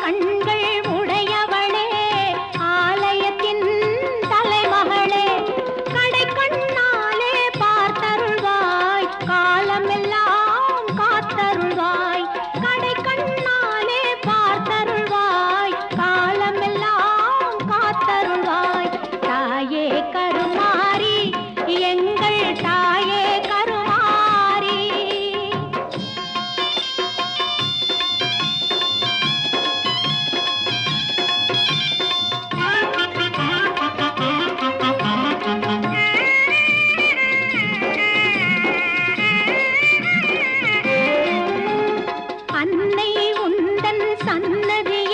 கண்கள் உடையவளே ஆலயத்தின் தலைமகளே கடை கண்ணாலே பார்த்தருள்வாய் காலமெல்லாம் காத்தருள்வாய் கடை கண்ணாலே பார்த்தருள்வாய் காலமெல்லாம் காத்தருள்வாய் தாயே கருமாரி எங்கள் தாயே கருமாரி அன்னை உந்தன் சன்னதியில்